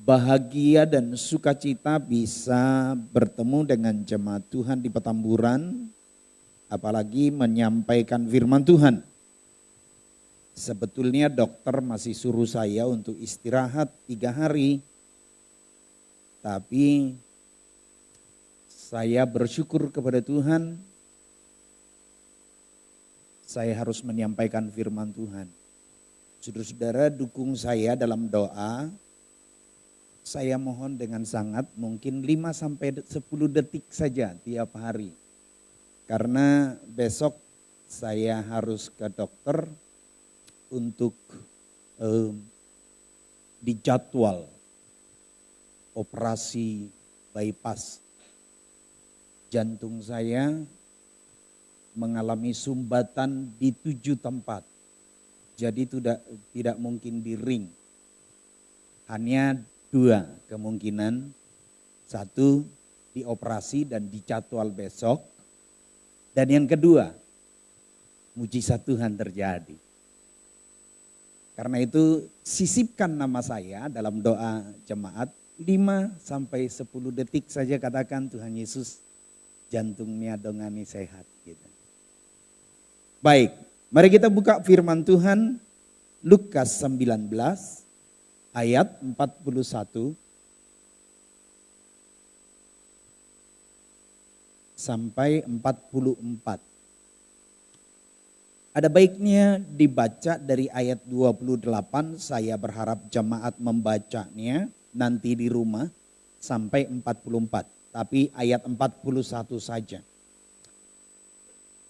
bahagia dan sukacita bisa bertemu dengan jemaat Tuhan di Petamburan, apalagi menyampaikan firman Tuhan. Sebetulnya dokter masih suruh saya untuk istirahat 3 hari, tapi saya bersyukur kepada Tuhan, saya harus menyampaikan firman Tuhan. Saudara-saudara, dukung saya dalam doa. Saya mohon dengan sangat, mungkin 5-10 detik saja tiap hari. Karena besok saya harus ke dokter untuk dijadwal operasi bypass. Jantung saya mengalami sumbatan di 7 tempat. Jadi tidak mungkin di ring. Hanya 2 kemungkinan. 1 dioperasi dan dijadwal besok. Dan yang kedua, mujizat Tuhan terjadi. Karena itu sisipkan nama saya dalam doa jemaat 5-10 detik saja, katakan Tuhan Yesus jantungnya dongani sehat gitu. Baik, mari kita buka firman Tuhan Lukas 19 ayat 41 sampai 44. Ada baiknya dibaca dari ayat 28, saya berharap jemaat membacanya nanti di rumah sampai 44. Tapi ayat 41 saja.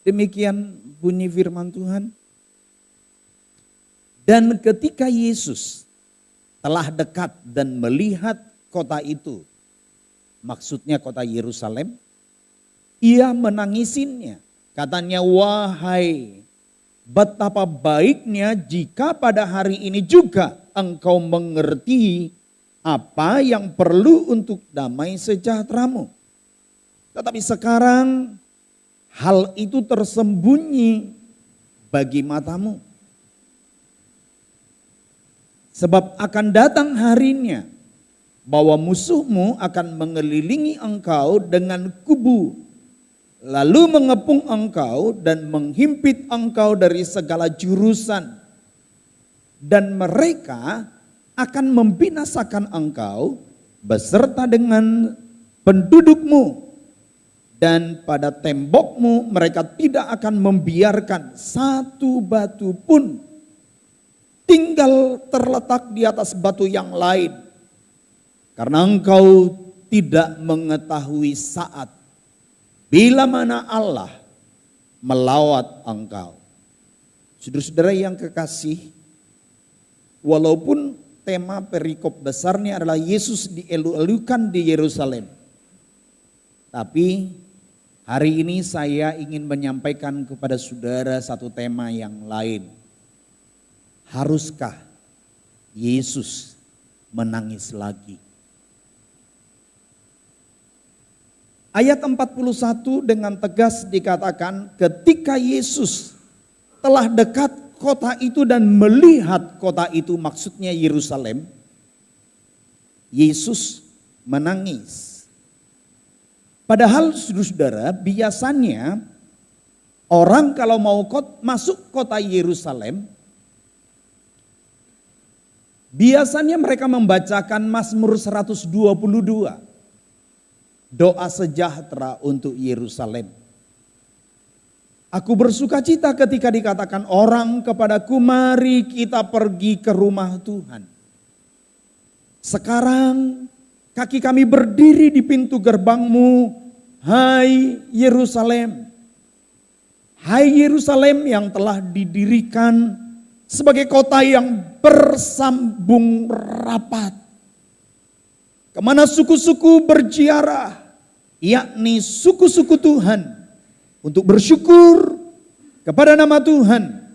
Demikian bunyi firman Tuhan. Dan ketika Yesus telah dekat dan melihat kota itu, maksudnya kota Yerusalem, ia menangisinya. Katanya, wahai, betapa baiknya jika pada hari ini juga engkau mengerti apa yang perlu untuk damai sejahteramu. Tetapi sekarang hal itu tersembunyi bagi matamu. Sebab akan datang harinya bahwa musuhmu akan mengelilingi engkau dengan kubu, lalu mengepung engkau dan menghimpit engkau dari segala jurusan. Dan mereka akan membinasakan engkau beserta dengan pendudukmu. Dan pada tembokmu mereka tidak akan membiarkan satu batu pun tinggal terletak di atas batu yang lain. Karena engkau tidak mengetahui saat bila mana Allah melawat engkau. Saudara-saudara yang kekasih, walaupun tema perikop besarnya adalah Yesus dielu-elukan di Yerusalem, tapi hari ini saya ingin menyampaikan kepada saudara satu tema yang lain. Haruskah Yesus menangis lagi? Ayat 41 dengan tegas dikatakan, ketika Yesus telah dekat kota itu dan melihat kota itu, maksudnya Yerusalem, Yesus menangis. Padahal saudara-saudara, biasanya orang kalau mau masuk kota Yerusalem, biasanya mereka membacakan Mazmur 122. Doa sejahtera untuk Yerusalem. Aku bersuka cita ketika dikatakan orang kepadaku, mari kita pergi ke rumah Tuhan. Sekarang kaki kami berdiri di pintu gerbangmu, hai Yerusalem. Hai Yerusalem yang telah didirikan sebagai kota yang bersambung rapat. Kemana suku-suku berziarah, yakni suku-suku Tuhan, untuk bersyukur kepada nama Tuhan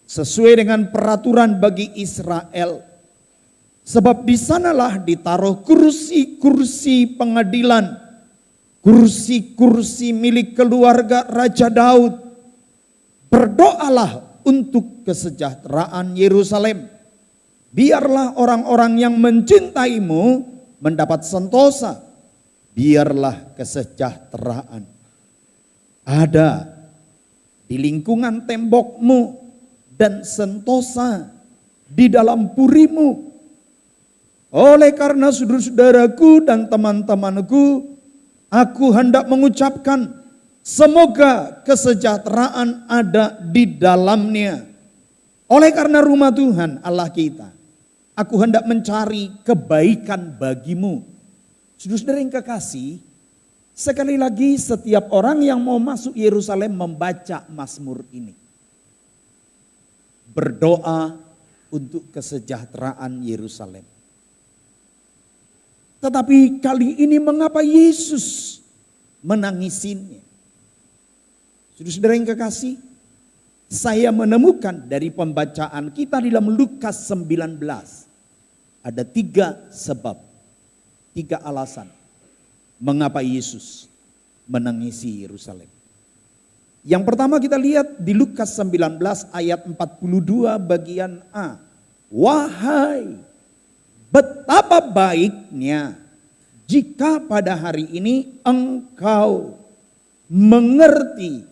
sesuai dengan peraturan bagi Israel. Sebab di sanalah ditaruh kursi-kursi pengadilan, kursi-kursi milik keluarga Raja Daud. Berdoalah untuk kesejahteraan Yerusalem. Biarlah orang-orang yang mencintaimu mendapat sentosa, biarlah kesejahteraan ada di lingkungan tembokmu dan sentosa di dalam purimu. Oleh karena saudara-saudaraku dan teman-temanku, aku hendak mengucapkan semoga kesejahteraan ada di dalamnya. Oleh karena rumah Tuhan Allah kita, aku hendak mencari kebaikan bagimu. Saudara-saudara yang kekasih, sekali lagi setiap orang yang mau masuk Yerusalem membaca Mazmur ini, berdoa untuk kesejahteraan Yerusalem. Tetapi kali ini mengapa Yesus menangisinya? Saudara-saudara yang kekasih, saya menemukan dari pembacaan kita di dalam Lukas 19. Ada 3 sebab, 3 alasan mengapa Yesus menangisi Yerusalem. Yang pertama kita lihat di Lukas 19 ayat 42 bagian A. Wahai, betapa baiknya jika pada hari ini engkau mengerti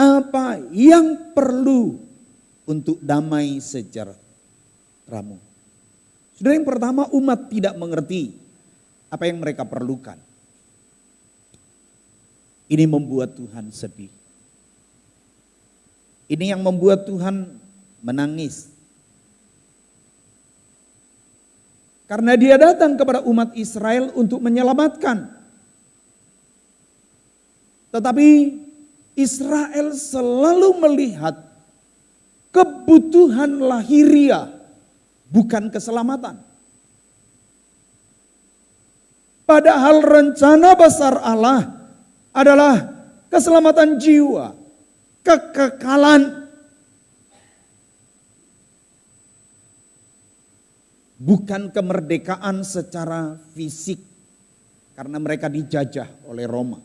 apa yang perlu untuk damai sejahteramu. Saudara, yang pertama, umat tidak mengerti apa yang mereka perlukan. Ini membuat Tuhan sedih. Ini yang membuat Tuhan menangis. Karena dia datang kepada umat Israel untuk menyelamatkan. Tetapi Israel selalu melihat kebutuhan lahiriah, bukan keselamatan. Padahal rencana besar Allah adalah keselamatan jiwa, kekekalan. Bukan kemerdekaan secara fisik, karena mereka dijajah oleh Roma.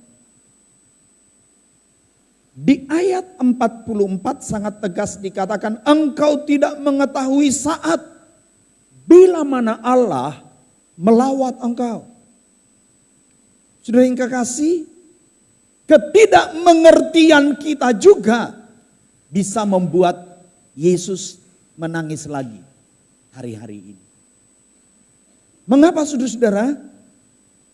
Di ayat 44 sangat tegas dikatakan, engkau tidak mengetahui saat bila mana Allah melawat engkau. Saudara yang kekasih, ketidakmengertian kita juga bisa membuat Yesus menangis lagi hari-hari ini. Mengapa saudara-saudara?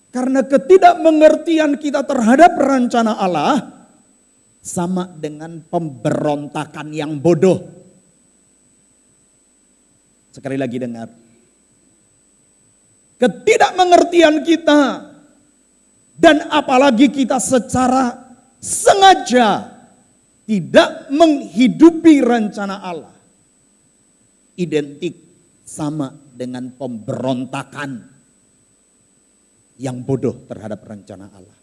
Karena ketidakmengertian kita terhadap rencana Allah sama dengan pemberontakan yang bodoh. Sekali lagi dengar. Ketidakmengertian kita dan apalagi kita secara sengaja tidak menghidupi rencana Allah, identik sama dengan pemberontakan yang bodoh terhadap rencana Allah.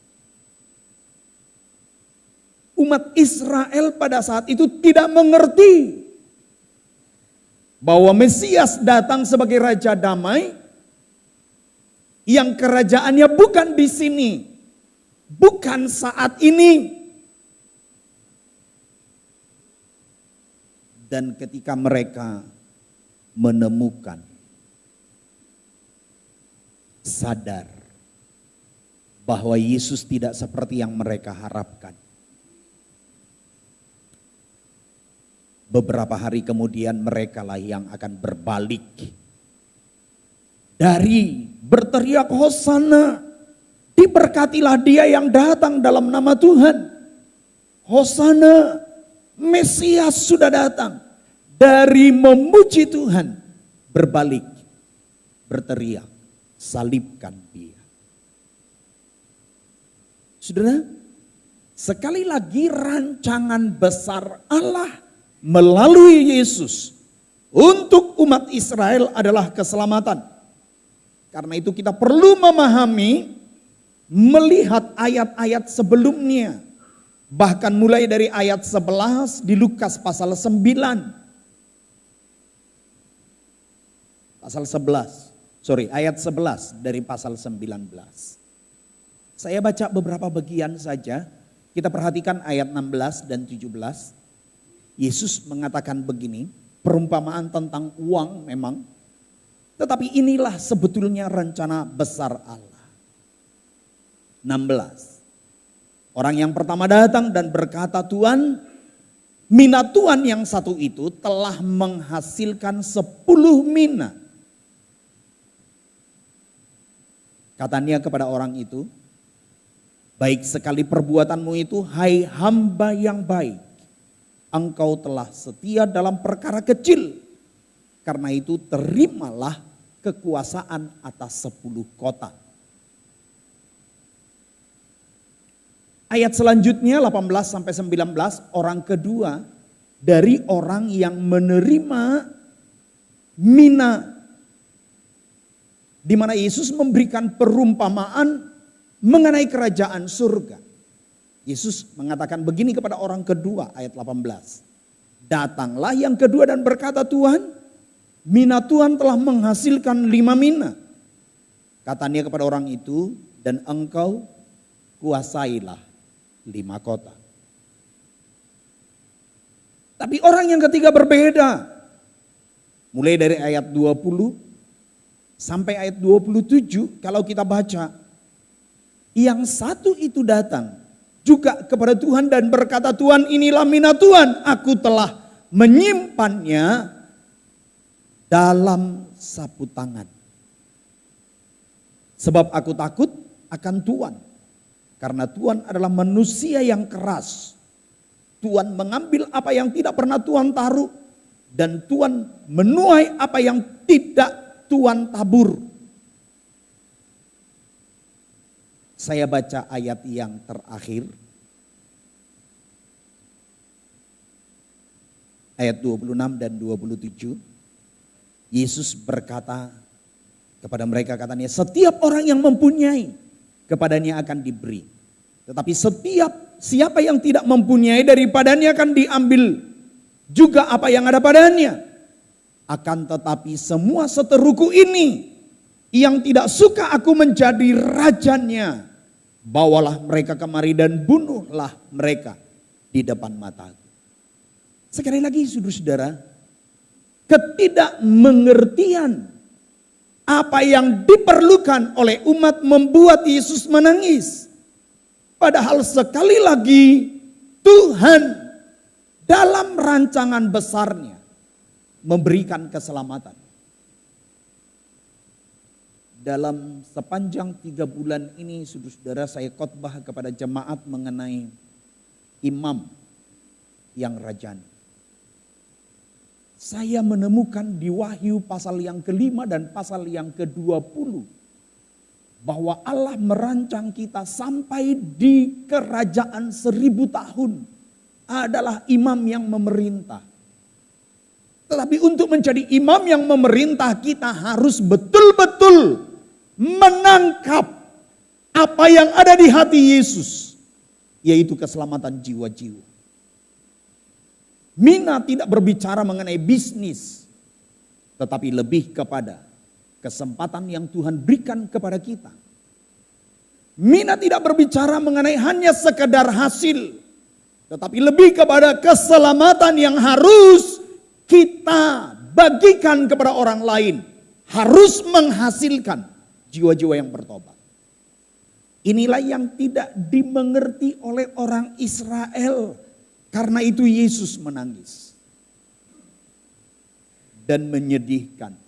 Umat Israel pada saat itu tidak mengerti bahwa Mesias datang sebagai Raja Damai yang kerajaannya bukan di sini, bukan saat ini. Dan ketika mereka menemukan, sadar bahwa Yesus tidak seperti yang mereka harapkan, beberapa hari kemudian mereka lah yang akan berbalik. Dari berteriak Hosana, diberkatilah dia yang datang dalam nama Tuhan. Hosana, Mesias sudah datang. Dari memuji Tuhan, berbalik, berteriak, salibkan dia. Saudara, sekali lagi rancangan besar Allah melalui Yesus untuk umat Israel adalah keselamatan. Karena itu kita perlu memahami, melihat ayat-ayat sebelumnya. Bahkan mulai dari ayat 11 di Lukas pasal 9. Ayat 11 dari pasal 19. Saya baca beberapa bagian saja. Kita perhatikan ayat 16 dan 17. Yesus mengatakan begini, perumpamaan tentang uang memang. Tetapi inilah sebetulnya rencana besar Allah. 16. Orang yang pertama datang dan berkata, Tuhan, mina Tuhan yang satu itu telah menghasilkan 10 mina. Katanya kepada orang itu, baik sekali perbuatanmu itu, hai hamba yang baik. Engkau telah setia dalam perkara kecil. Karena itu terimalah kekuasaan atas 10 kota. Ayat selanjutnya 18-19, orang kedua dari orang yang menerima mina. Di mana Yesus memberikan perumpamaan mengenai kerajaan surga. Yesus mengatakan begini kepada orang kedua, ayat 18. Datanglah yang kedua dan berkata, Tuhan, mina Tuhan telah menghasilkan 5 mina. Katanya kepada orang itu, dan engkau kuasailah 5 kota. Tapi orang yang ketiga berbeda. Mulai dari ayat 20 sampai ayat 27 kalau kita baca. Yang satu itu datang juga kepada Tuhan dan berkata, Tuhan, inilah mina Tuhan, aku telah menyimpannya dalam sapu tangan. Sebab aku takut akan Tuhan. Karena Tuhan adalah manusia yang keras. Tuhan mengambil apa yang tidak pernah Tuhan taruh. Dan Tuhan menuai apa yang tidak Tuhan tabur. Saya baca ayat yang terakhir. Ayat 26 dan 27. Yesus berkata kepada mereka, katanya, setiap orang yang mempunyai, kepadanya akan diberi. Tetapi siapa yang tidak mempunyai, daripadanya akan diambil juga apa yang ada padanya. Akan tetapi semua seteruku ini yang tidak suka aku menjadi rajanya, bawalah mereka kemari dan bunuhlah mereka di depan mataku. Sekali lagi saudara-saudara, ketidakmengertian apa yang diperlukan oleh umat membuat Yesus menangis. Padahal sekali lagi Tuhan dalam rancangan besarnya memberikan keselamatan. Dalam sepanjang 3 bulan ini saudara-saudara, saya khotbah kepada jemaat mengenai imam yang rajani. Saya menemukan di Wahyu pasal yang ke-5 dan pasal yang ke-20 bahwa Allah merancang kita sampai di kerajaan 1000 tahun adalah imam yang memerintah. Tetapi untuk menjadi imam yang memerintah, kita harus betul-betul menangkap apa yang ada di hati Yesus, yaitu keselamatan jiwa-jiwa. Mina tidak berbicara mengenai bisnis, tetapi lebih kepada kesempatan yang Tuhan berikan kepada kita. Mina tidak berbicara mengenai hanya sekedar hasil, tetapi lebih kepada keselamatan yang harus kita bagikan kepada orang lain. Harus menghasilkan jiwa-jiwa yang bertobat. Inilah yang tidak dimengerti oleh orang Israel. Karena itu Yesus menangis. Dan menyedihkan.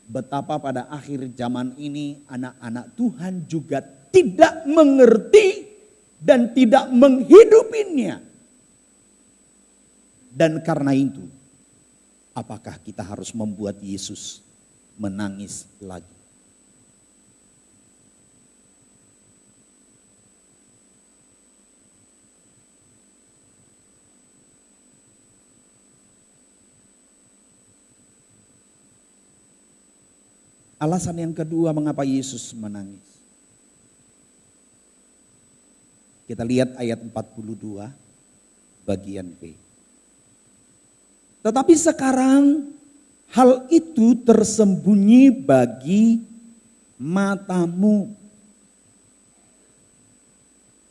Betapa pada akhir zaman ini anak-anak Tuhan juga tidak mengerti dan tidak menghidupinya. Dan karena itu, apakah kita harus membuat Yesus menangis lagi? Alasan yang kedua mengapa Yesus menangis. Kita lihat ayat 42 bagian B. Tetapi sekarang hal itu tersembunyi bagi matamu.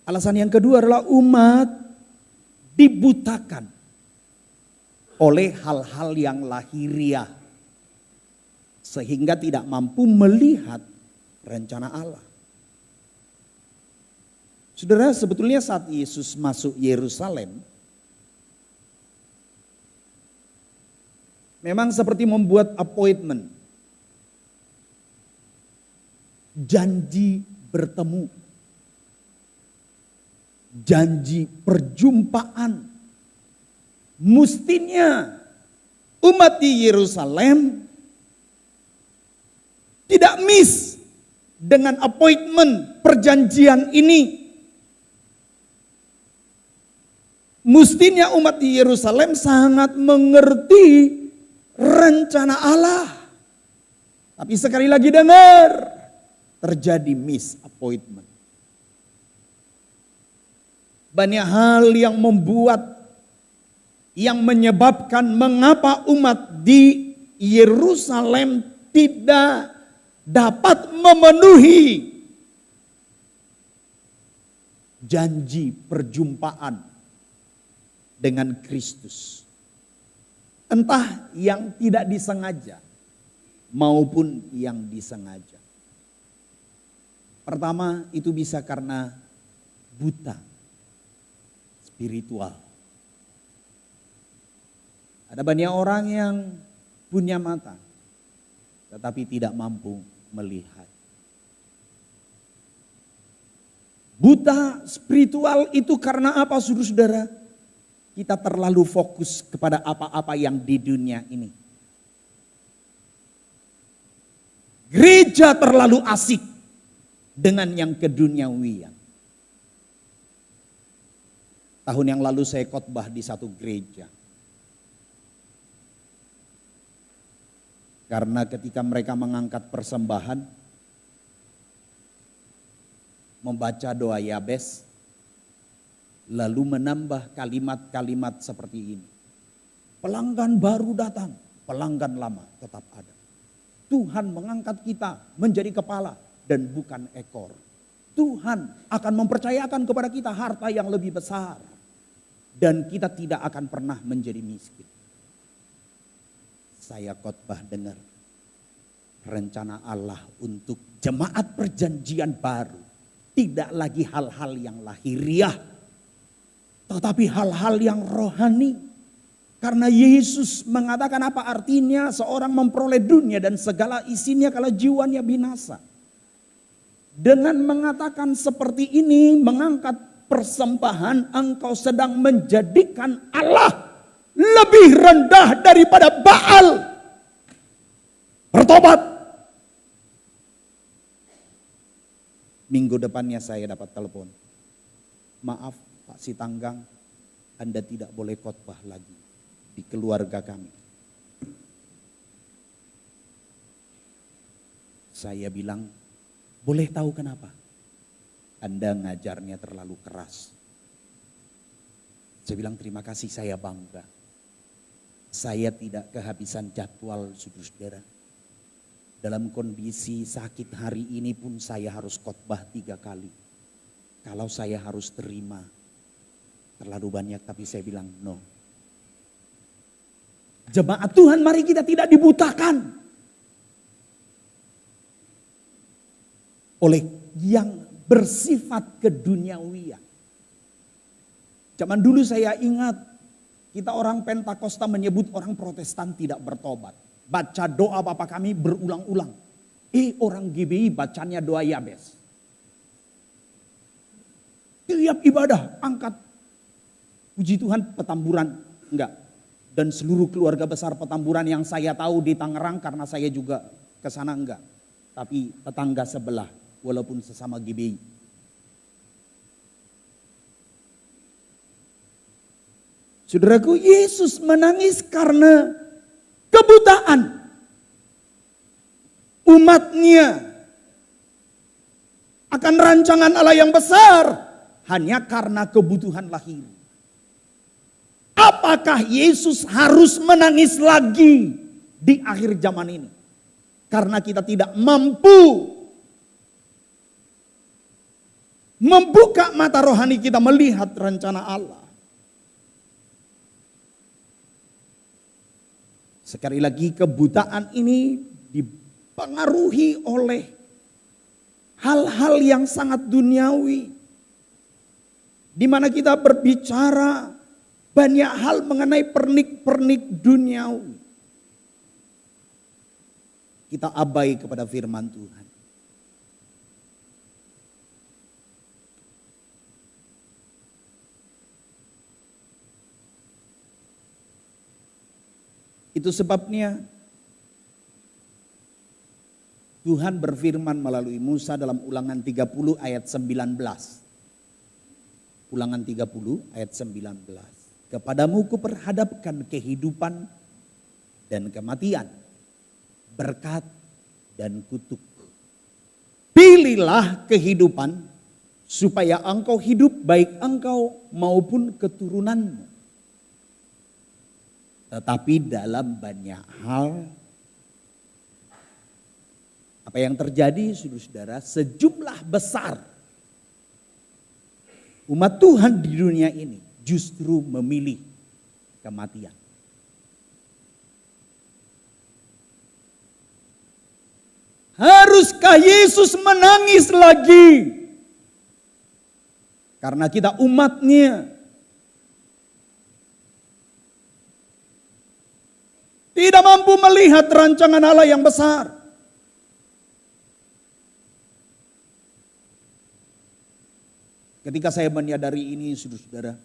Alasan yang kedua adalah umat dibutakan. oleh hal-hal yang lahiriah. Sehingga tidak mampu melihat rencana Allah. Saudara, sebetulnya saat Yesus masuk Yerusalem, memang seperti membuat appointment. Janji bertemu. Janji perjumpaan. Mestinya umat di Yerusalem tidak miss dengan appointment perjanjian ini. Mestinya umat di Yerusalem sangat mengerti rencana Allah. Tapi sekali lagi dengar, terjadi miss appointment. Banyak hal yang menyebabkan mengapa umat di Yerusalem tidak dapat memenuhi janji perjumpaan dengan Kristus. Entah yang tidak disengaja maupun yang disengaja. Pertama, itu bisa karena buta spiritual. Ada banyak orang yang punya mata tetapi tidak mampu melihat. Buta spiritual itu karena apa, saudara-saudara? Kita terlalu fokus kepada apa-apa yang di dunia ini. Gereja terlalu asik dengan yang keduniawian. Tahun yang lalu saya khotbah di satu gereja. Karena ketika mereka mengangkat persembahan, membaca doa Yabes, lalu menambah kalimat-kalimat seperti ini. Pelanggan baru datang, pelanggan lama tetap ada. Tuhan mengangkat kita menjadi kepala dan bukan ekor. Tuhan akan mempercayakan kepada kita harta yang lebih besar. Dan kita tidak akan pernah menjadi miskin. Saya khotbah dengar rencana Allah untuk jemaat perjanjian baru. Tidak lagi hal-hal yang lahiriah, tetapi hal-hal yang rohani. Karena Yesus mengatakan apa artinya seorang memperoleh dunia dan segala isinya kalau jiwanya binasa. Dengan mengatakan seperti ini, mengangkat persembahan, engkau sedang menjadikan Allah lebih rendah daripada Baal. Bertobat. Minggu depannya saya dapat telepon. Maaf Pak Sitanggang, Anda tidak boleh khotbah lagi di keluarga kami. Saya bilang, boleh tahu kenapa? Anda ngajarnya terlalu keras. Saya bilang terima kasih, saya bangga. Saya tidak kehabisan jadwal, saudara-saudara. Dalam kondisi sakit hari ini pun saya harus khotbah 3 kali. Kalau saya harus terima terlalu banyak, tapi saya bilang no. Jemaat Tuhan, mari kita tidak dibutakan oleh yang bersifat keduniawian. Zaman dulu saya ingat, kita orang Pentakosta menyebut orang Protestan tidak bertobat. Baca doa Bapa kami berulang-ulang. Orang GBI bacanya doa Yabes. Tiap ibadah angkat puji Tuhan Petamburan. Enggak. Dan seluruh keluarga besar Petamburan yang saya tahu di Tangerang, karena saya juga ke sana enggak. Tapi tetangga sebelah, walaupun sesama GBI. Saudaraku, Yesus menangis karena kebutaan umatnya akan rancangan Allah yang besar hanya karena kebutuhan lahir. Apakah Yesus harus menangis lagi di akhir zaman ini? Karena kita tidak mampu membuka mata rohani kita melihat rencana Allah. Sekali lagi kebutaan ini dipengaruhi oleh hal-hal yang sangat duniawi. Di mana kita berbicara banyak hal mengenai pernik-pernik duniawi. Kita abai kepada firman Tuhan. Itu sebabnya Tuhan berfirman melalui Musa dalam Ulangan 30 ayat 19. Ulangan 30 ayat 19. Kepadamu kuperhadapkan kehidupan dan kematian, berkat dan kutuk. Pilihlah kehidupan supaya engkau hidup, baik engkau maupun keturunanmu. Tetapi dalam banyak hal, apa yang terjadi saudara-saudara, sejumlah besar umat Tuhan di dunia ini justru memilih kematian. Haruskah Yesus menangis lagi? Karena kita umatnya tidak mampu melihat rancangan Allah yang besar. Ketika saya menyadari ini, saudara-saudara,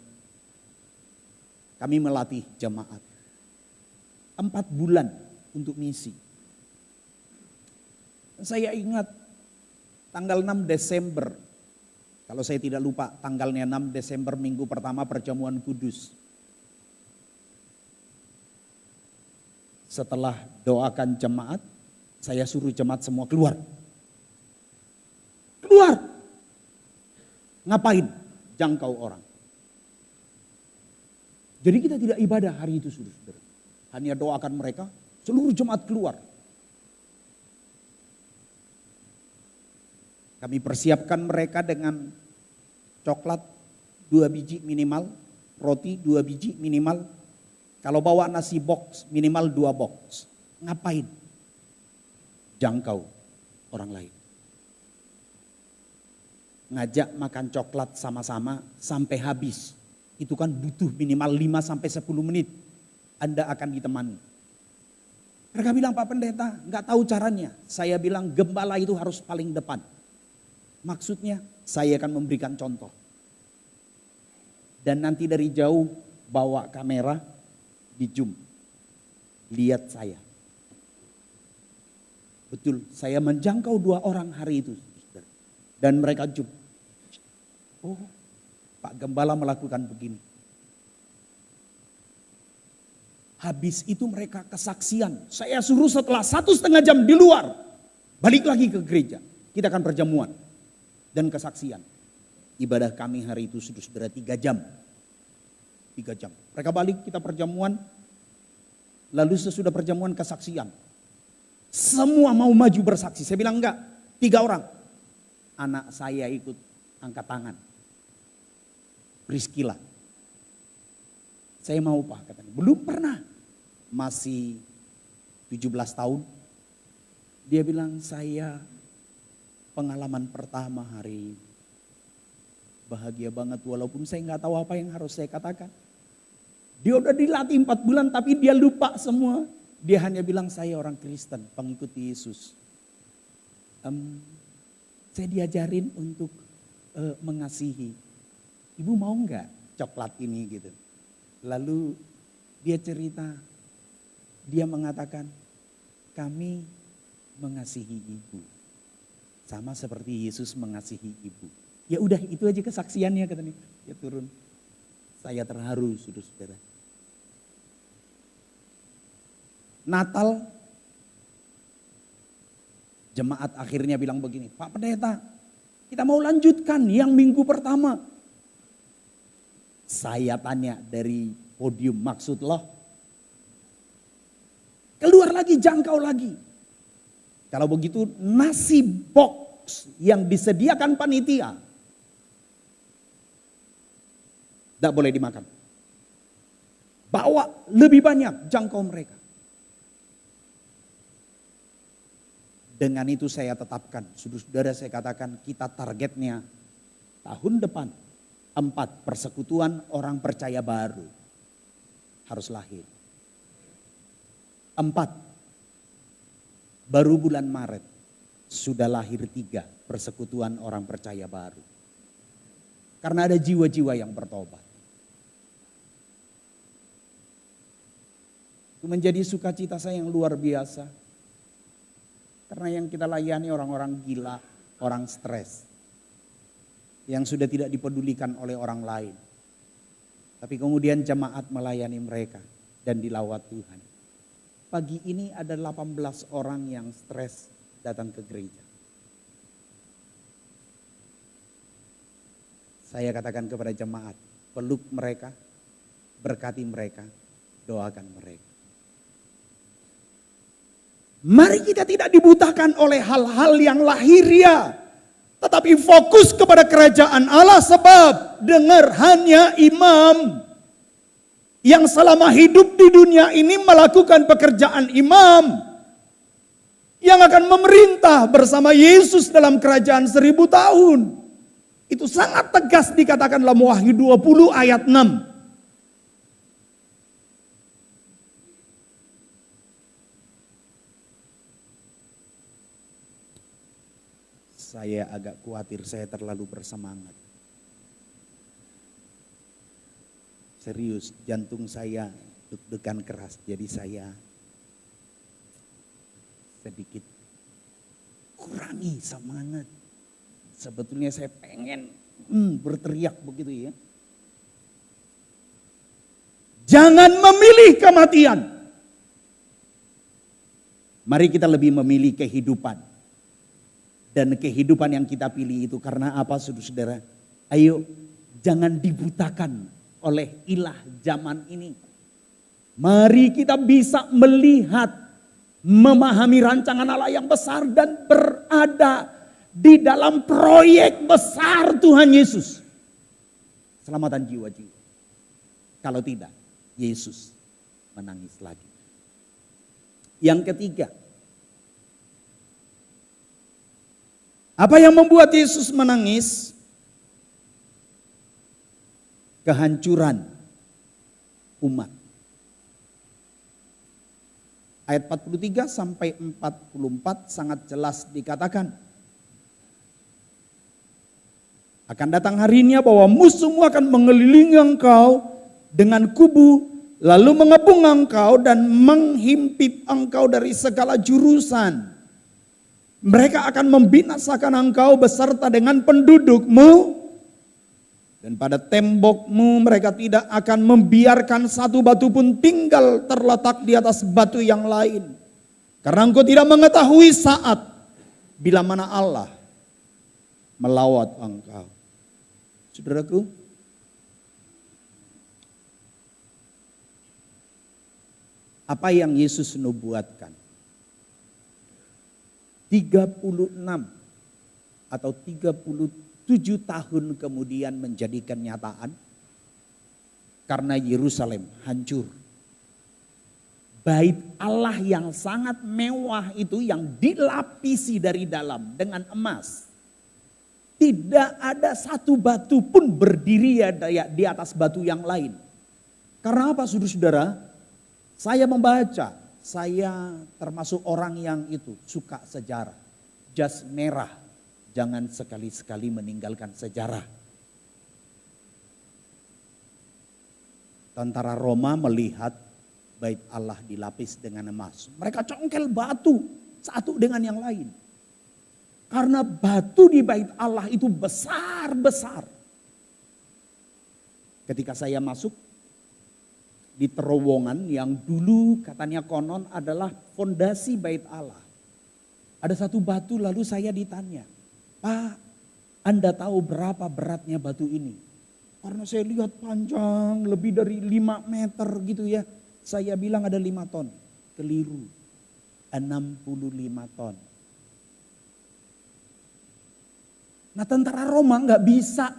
kami melatih jemaat 4 bulan untuk misi. Saya ingat tanggal 6 Desember, kalau saya tidak lupa tanggalnya 6 Desember, minggu pertama perjamuan kudus. Setelah doakan jemaat, saya suruh jemaat semua keluar. Keluar. Ngapain? Jangkau orang. Jadi kita tidak ibadah hari itu, saudara. Hanya doakan mereka, seluruh jemaat keluar. Kami persiapkan mereka dengan coklat 2 biji minimal, roti 2 biji minimal. Kalau bawa nasi box minimal 2 box. Ngapain? Jangkau orang lain. Ngajak makan coklat sama-sama sampai habis. Itu kan butuh minimal 5-10 menit. Anda akan ditemani. Mereka bilang, Pak Pendeta gak tahu caranya. Saya bilang gembala itu harus paling depan. Maksudnya saya akan memberikan contoh. Dan nanti dari jauh bawa kamera di zoom. Lihat saya. Betul, saya menjangkau 2 orang hari itu. Dan mereka zoom. Oh, Pak Gembala melakukan begini. Habis itu mereka kesaksian. Saya suruh setelah 1,5 jam di luar. Balik lagi ke gereja. Kita akan perjamuan. Dan kesaksian. Ibadah kami hari itu saudara 3 jam. 3 jam. Mereka balik, kita perjamuan. Lalu sesudah perjamuan kesaksian. Semua mau maju bersaksi. Saya bilang enggak, 3 orang. Anak saya ikut angkat tangan. Priscilla. Saya mau Pak katanya. Belum pernah. Masih 17 tahun. Dia bilang saya pengalaman pertama hari ini. Bahagia banget walaupun saya nggak tahu apa yang harus saya katakan. Dia udah dilatih 4 bulan tapi dia lupa semua. Dia hanya bilang saya orang Kristen, pengikut Yesus. Saya diajarin untuk mengasihi. Ibu mau nggak coklat ini gitu. Lalu dia cerita, dia mengatakan kami mengasihi ibu. Sama seperti Yesus mengasihi ibu. Ya udah itu aja kesaksiannya katanya. Dia turun. Saya terharu saudara-saudara. Natal jemaat akhirnya bilang begini, Pak Pendeta kita mau lanjutkan yang minggu pertama. Saya tanya dari podium, maksud loh keluar lagi, jangkau lagi. Kalau begitu nasi box yang disediakan panitia tidak boleh dimakan. Bawa lebih banyak, jangkau mereka. Dengan itu saya tetapkan, saudara-saudara, saya katakan kita targetnya tahun depan 4 persekutuan orang percaya baru harus lahir. 4, baru bulan Maret sudah lahir 3 persekutuan orang percaya baru. Karena ada jiwa-jiwa yang bertobat. Itu menjadi sukacita saya yang luar biasa. Karena yang kita layani orang-orang gila, orang stres. Yang sudah tidak dipedulikan oleh orang lain. Tapi kemudian jemaat melayani mereka dan dilawat Tuhan. Pagi ini ada 18 orang yang stres datang ke gereja. Saya katakan kepada jemaat, peluk mereka, berkati mereka, doakan mereka. Mari kita tidak dibutakan oleh hal-hal yang lahiriah, tetapi fokus kepada kerajaan Allah, sebab dengar, hanya imam yang selama hidup di dunia ini melakukan pekerjaan imam yang akan memerintah bersama Yesus dalam kerajaan 1000 tahun. Itu sangat tegas dikatakan dalam Wahyu 20 ayat 6. Saya agak khawatir saya terlalu bersemangat. Serius, jantung saya deg-degan keras, jadi saya sedikit kurangi semangat. Sebetulnya saya pengen berteriak begitu ya. Jangan memilih kematian. Mari kita lebih memilih kehidupan. Dan kehidupan yang kita pilih itu karena apa, saudara-saudara? Ayo, jangan dibutakan oleh ilah zaman ini. Mari kita bisa melihat, memahami rancangan Allah yang besar dan berada di dalam proyek besar Tuhan Yesus. Selamatan jiwa-jiwa. Kalau tidak, Yesus menangis lagi. Yang ketiga, apa yang membuat Yesus menangis? Kehancuran umat. Ayat 43 sampai 44 sangat jelas dikatakan. Akan datang harinya bahwa musuhmu akan mengelilingi engkau dengan kubu, lalu mengepung engkau dan menghimpit engkau dari segala jurusan. Mereka akan membinasakan engkau beserta dengan pendudukmu. Dan pada tembokmu mereka tidak akan membiarkan satu batu pun tinggal terletak di atas batu yang lain. Karena engkau tidak mengetahui saat bila mana Allah melawat engkau. Saudaraku, apa yang Yesus nubuatkan 36 atau 37 tahun kemudian menjadi kenyataan karena Yerusalem hancur. Bait Allah yang sangat mewah itu yang dilapisi dari dalam dengan emas. Tidak ada satu batu pun berdiri di atas batu yang lain. Karena apa, saudara-saudara? Saya membaca, saya termasuk orang yang itu suka sejarah. Jas merah, jangan sekali-sekali meninggalkan sejarah. Tentara Roma melihat bait Allah dilapis dengan emas. Mereka congkel batu satu dengan yang lain. Karena batu di bait Allah itu besar-besar. Ketika saya masuk di terowongan yang dulu katanya konon adalah fondasi bait Allah. Ada satu batu lalu saya ditanya, Pak, Anda tahu berapa beratnya batu ini? Karena saya lihat panjang lebih dari 5 meter gitu ya. Saya bilang ada 5 ton. Keliru. 65 ton. Nah, tentara Roma nggak bisa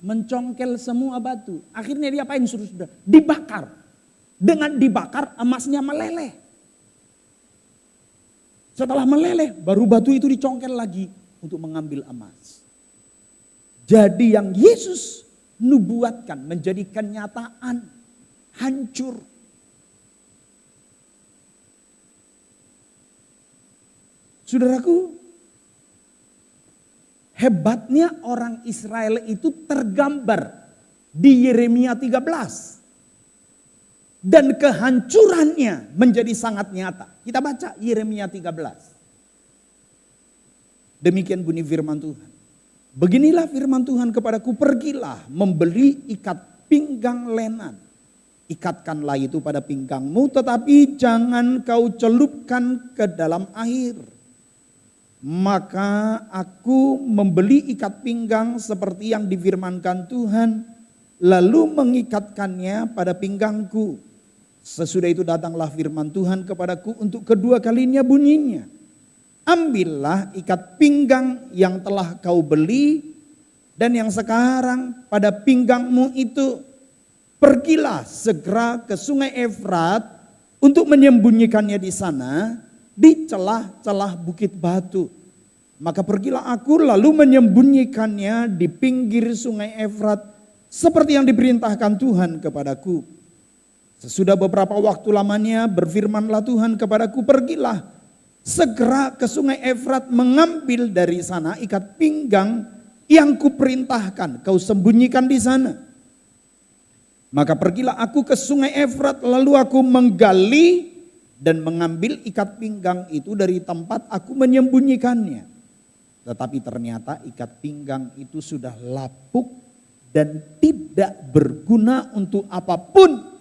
mencongkel semua batu. Akhirnya dia apain, saudara? Dibakar. Dengan dibakar emasnya meleleh. Setelah meleleh, baru batu itu dicongkel lagi untuk mengambil emas. Jadi yang Yesus nubuatkan menjadi kenyataan, hancur. Saudaraku, hebatnya orang Israel itu tergambar di Yeremia 13. Dan kehancurannya menjadi sangat nyata. Kita baca Yeremia 13. Demikian bunyi firman Tuhan. Beginilah firman Tuhan kepadaku, pergilah membeli ikat pinggang lenan. Ikatkanlah itu pada pinggangmu, tetapi jangan kau celupkan ke dalam air. Maka aku membeli ikat pinggang seperti yang difirmankan Tuhan, lalu mengikatkannya pada pinggangku. Sesudah itu datanglah firman Tuhan kepadaku untuk kedua kalinya bunyinya. Ambillah ikat pinggang yang telah kau beli dan yang sekarang pada pinggangmu itu. Pergilah segera ke sungai Efrat untuk menyembunyikannya di sana di celah-celah bukit batu. Maka pergilah aku lalu menyembunyikannya di pinggir sungai Efrat seperti yang diperintahkan Tuhan kepadaku. Sesudah beberapa waktu lamanya berfirmanlah Tuhan kepadaku, pergilah segera ke sungai Efrat mengambil dari sana ikat pinggang yang kuperintahkan kau sembunyikan di sana. Maka pergilah aku ke sungai Efrat lalu aku menggali dan mengambil ikat pinggang itu dari tempat aku menyembunyikannya. Tetapi ternyata ikat pinggang itu sudah lapuk dan tidak berguna untuk apapun.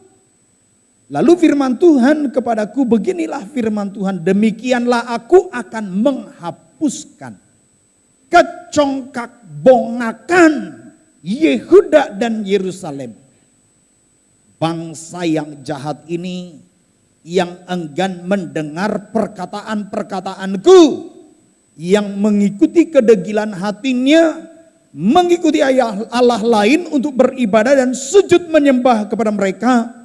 Lalu firman Tuhan kepadaku, beginilah firman Tuhan, demikianlah aku akan menghapuskan kecongkak bongakan Yehuda dan Yerusalem. Bangsa yang jahat ini yang enggan mendengar perkataan-perkataanku, yang mengikuti kedegilan hatinya, mengikuti Allah lain untuk beribadah dan sujud menyembah kepada mereka,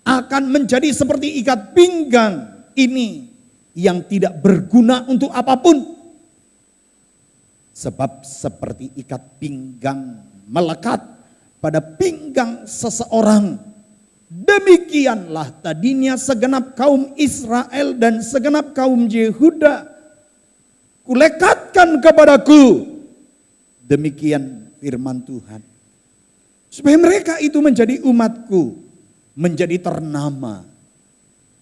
akan menjadi seperti ikat pinggang ini yang tidak berguna untuk apapun. Sebab seperti ikat pinggang melekat pada pinggang seseorang, demikianlah tadinya segenap kaum Israel dan segenap kaum Yehuda kulekatkan kepadaku. Demikian firman Tuhan. Supaya mereka itu menjadi umatku, menjadi ternama,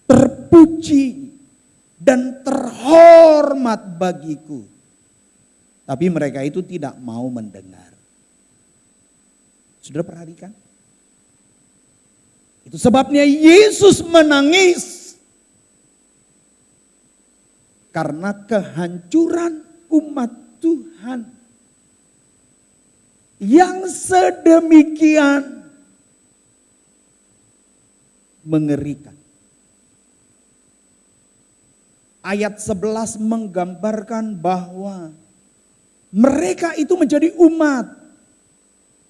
terpuji, dan terhormat bagiku. Tapi mereka itu tidak mau mendengar. Sudah perhatikan? Itu sebabnya Yesus menangis. Karena kehancuran umat Tuhan yang sedemikian mengerikan. Ayat 11 menggambarkan bahwa mereka itu menjadi umat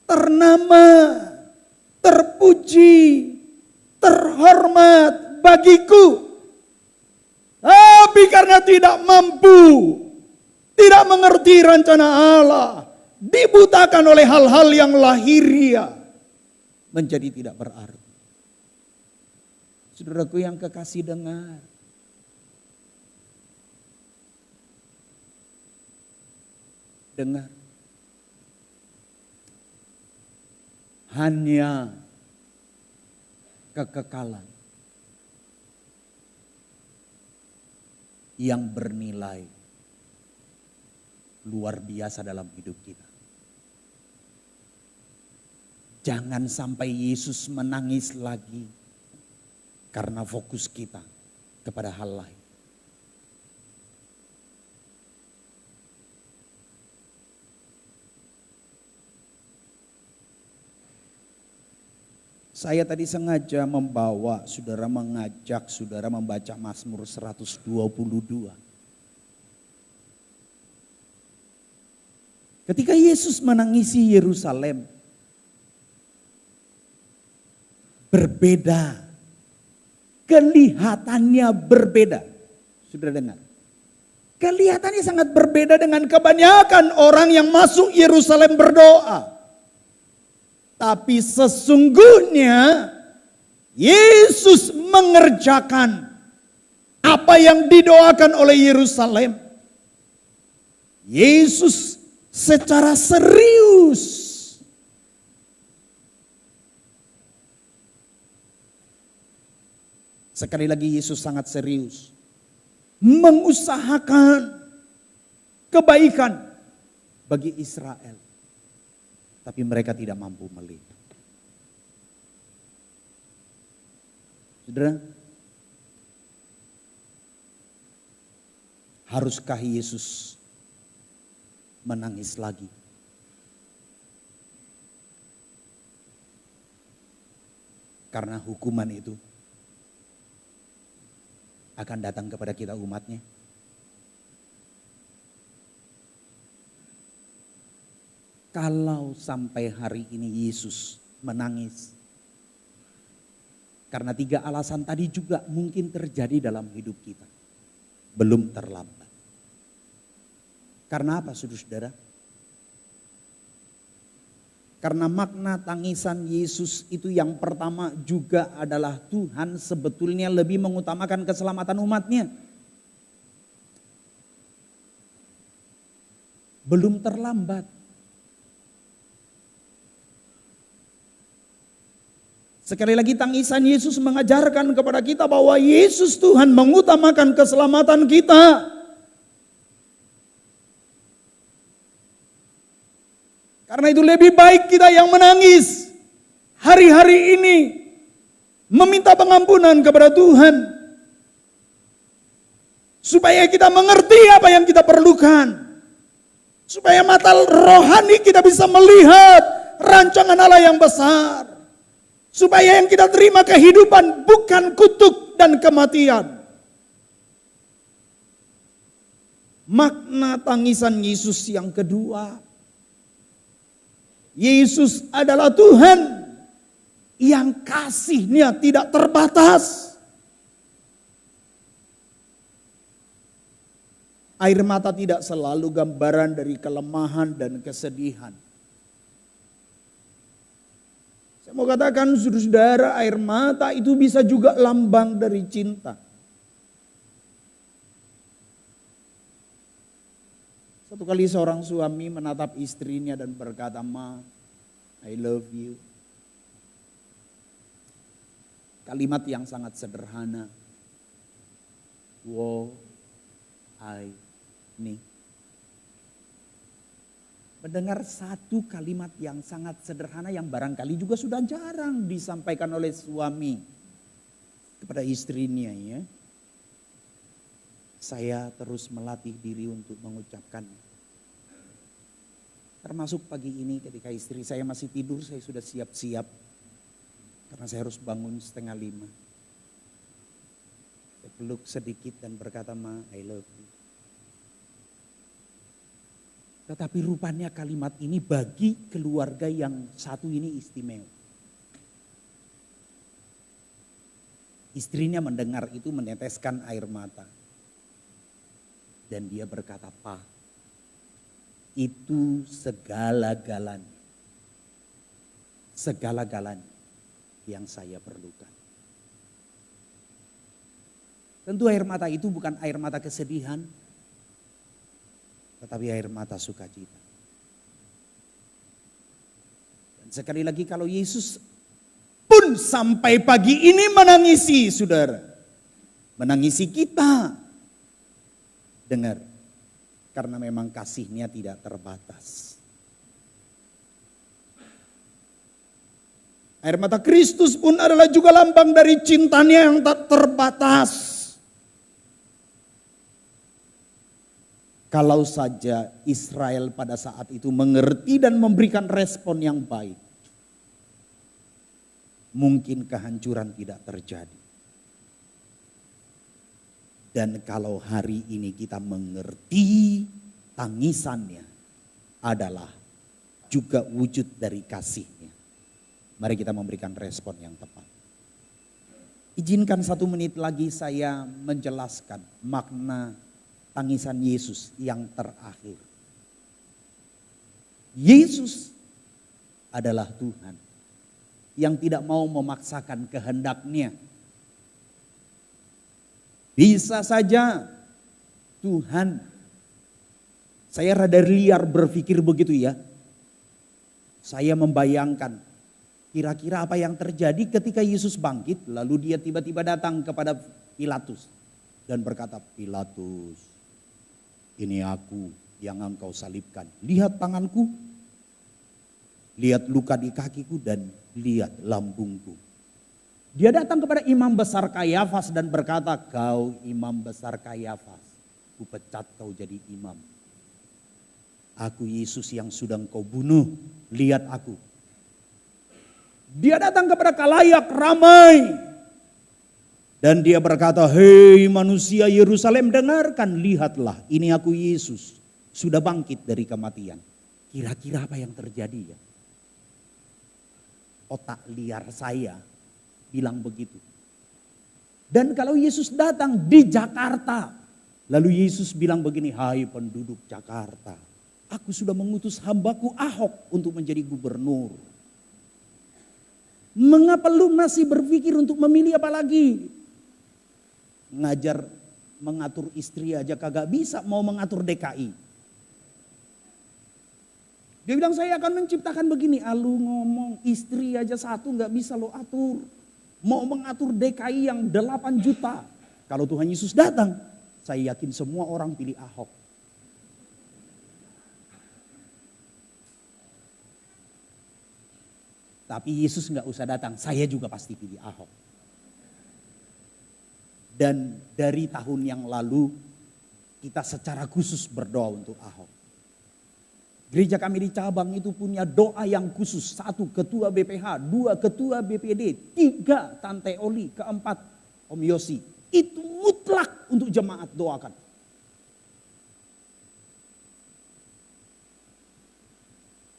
ternama, terpuji, terhormat bagiku. Tapi karena tidak mampu, tidak mengerti rencana Allah, dibutakan oleh hal-hal yang lahiriah, menjadi tidak berarti. Saudaraku yang kekasih, dengar. Dengar. Hanya kekekalan yang bernilai luar biasa dalam hidup kita. Jangan sampai Yesus menangis lagi karena fokus kita kepada hal lain. Saya tadi sengaja mengajak saudara membaca Mazmur 122. Ketika Yesus menangisi Yerusalem, berbeda. Kelihatannya berbeda. Sudah dengar? Kelihatannya sangat berbeda dengan kebanyakan orang yang masuk Yerusalem berdoa. Tapi sesungguhnya Yesus mengerjakan apa yang didoakan oleh Yerusalem. Yesus secara serius sekali lagi Yesus sangat serius mengusahakan kebaikan bagi Israel. Tapi mereka tidak mampu melihat. Saudara, haruskah Yesus menangis lagi? Karena hukuman itu akan datang kepada kita umatnya. Kalau sampai hari ini Yesus menangis, karena 3 alasan tadi juga mungkin terjadi dalam hidup kita, belum terlambat. Karena apa, saudara-saudara? Karena makna tangisan Yesus itu yang pertama juga adalah Tuhan sebetulnya lebih mengutamakan keselamatan umatnya. Belum terlambat. Sekali lagi tangisan Yesus mengajarkan kepada kita bahwa Yesus Tuhan mengutamakan keselamatan kita. Karena itu lebih baik kita yang menangis hari-hari ini meminta pengampunan kepada Tuhan. Supaya kita mengerti apa yang kita perlukan. Supaya mata rohani kita bisa melihat rancangan Allah yang besar. Supaya yang kita terima kehidupan bukan kutuk dan kematian. Makna tangisan Yesus yang kedua. Yesus adalah Tuhan yang kasihnya tidak terbatas. Air mata tidak selalu gambaran dari kelemahan dan kesedihan. Saya mau katakan saudara-saudara, air mata itu bisa juga lambang dari cinta. Satu kali seorang suami menatap istrinya dan berkata, "Ma, I love you." Kalimat yang sangat sederhana. Wow, I need. Mendengar satu kalimat yang sangat sederhana yang barangkali juga sudah jarang disampaikan oleh suami kepada istrinya ya. Saya terus melatih diri untuk mengucapkan. Termasuk pagi ini ketika istri saya masih tidur, saya sudah siap-siap. Karena saya harus bangun 4:30. Saya peluk sedikit dan berkata, "Ma, I love you." Tetapi rupanya kalimat ini bagi keluarga yang satu ini istimewa. Istrinya mendengar itu meneteskan air mata. Dan dia berkata, "Pa, itu segala-galanya. Segala-galanya yang saya perlukan." Tentu air mata itu bukan air mata kesedihan, tetapi air mata sukacita. Dan sekali lagi kalau Yesus pun sampai pagi ini menangisi saudara. Menangisi kita. Dengar, karena memang kasihnya tidak terbatas. Air mata Kristus pun adalah juga lambang dari cintanya yang tak terbatas. Kalau saja Israel pada saat itu mengerti dan memberikan respon yang baik, mungkin kehancuran tidak terjadi. Dan kalau hari ini kita mengerti tangisannya adalah juga wujud dari kasihnya. Mari kita memberikan respon yang tepat. Izinkan 1 menit lagi saya menjelaskan makna tangisan Yesus yang terakhir. Yesus adalah Tuhan yang tidak mau memaksakan kehendaknya. Bisa saja Tuhan, saya rada liar berpikir begitu ya. Saya membayangkan kira-kira apa yang terjadi ketika Yesus bangkit, lalu dia tiba-tiba datang kepada Pilatus dan berkata, "Pilatus, ini aku yang engkau salibkan. Lihat tanganku, lihat luka di kakiku, dan lihat lambungku." Dia datang kepada imam besar Kayafas dan berkata, "Kau imam besar Kayafas, kupecat kau jadi imam. Aku Yesus yang sudah engkau bunuh, lihat aku." Dia datang kepada khalayak ramai dan dia berkata, "Hei manusia Yerusalem, dengarkan, lihatlah, ini aku Yesus, sudah bangkit dari kematian." Kira-kira apa yang terjadi ya? Otak liar saya bilang begitu. Dan kalau Yesus datang di Jakarta, lalu Yesus bilang begini, "Hai penduduk Jakarta, aku sudah mengutus hambaku Ahok untuk menjadi gubernur. Mengapa lu masih berpikir untuk memilih apa lagi? Ngajar mengatur istri aja kagak bisa, mau mengatur DKI." Dia bilang, "Saya akan menciptakan begini." Lu ngomong istri aja satu gak bisa lo atur. Mau mengatur DKI yang 8 juta. Kalau Tuhan Yesus datang, saya yakin semua orang pilih Ahok. Tapi Yesus gak usah datang, saya juga pasti pilih Ahok. Dan dari tahun yang lalu, kita secara khusus berdoa untuk Ahok. Gereja kami di cabang itu punya doa yang khusus. 1 ketua BPH, 2 ketua BPD, 3 Tante Oli, 4 Om Yosi. Itu mutlak untuk jemaat doakan.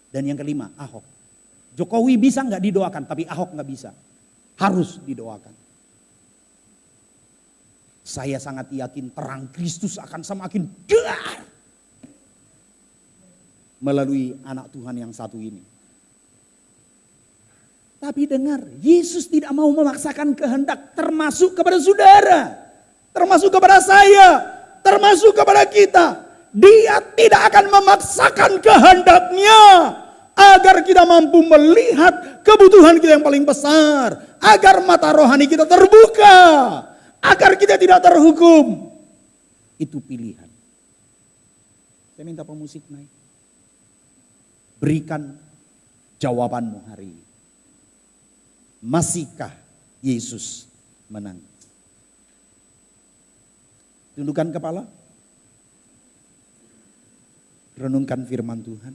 Dan yang kelima, Ahok. Jokowi bisa nggak didoakan, tapi Ahok nggak bisa. Harus didoakan. Saya sangat yakin terang Kristus akan semakin dar melalui anak Tuhan yang satu ini. Tapi dengar, Yesus tidak mau memaksakan kehendak, termasuk kepada saudara, termasuk kepada saya, termasuk kepada kita. Dia tidak akan memaksakan kehendaknya agar kita mampu melihat kebutuhan kita yang paling besar, agar mata rohani kita terbuka, agar kita tidak terhukum. Itu pilihan. Saya minta pemusik naik. Berikan jawabanmu hari ini. Masihkah Yesus menangis? Tundukkan kepala. Renungkan firman Tuhan.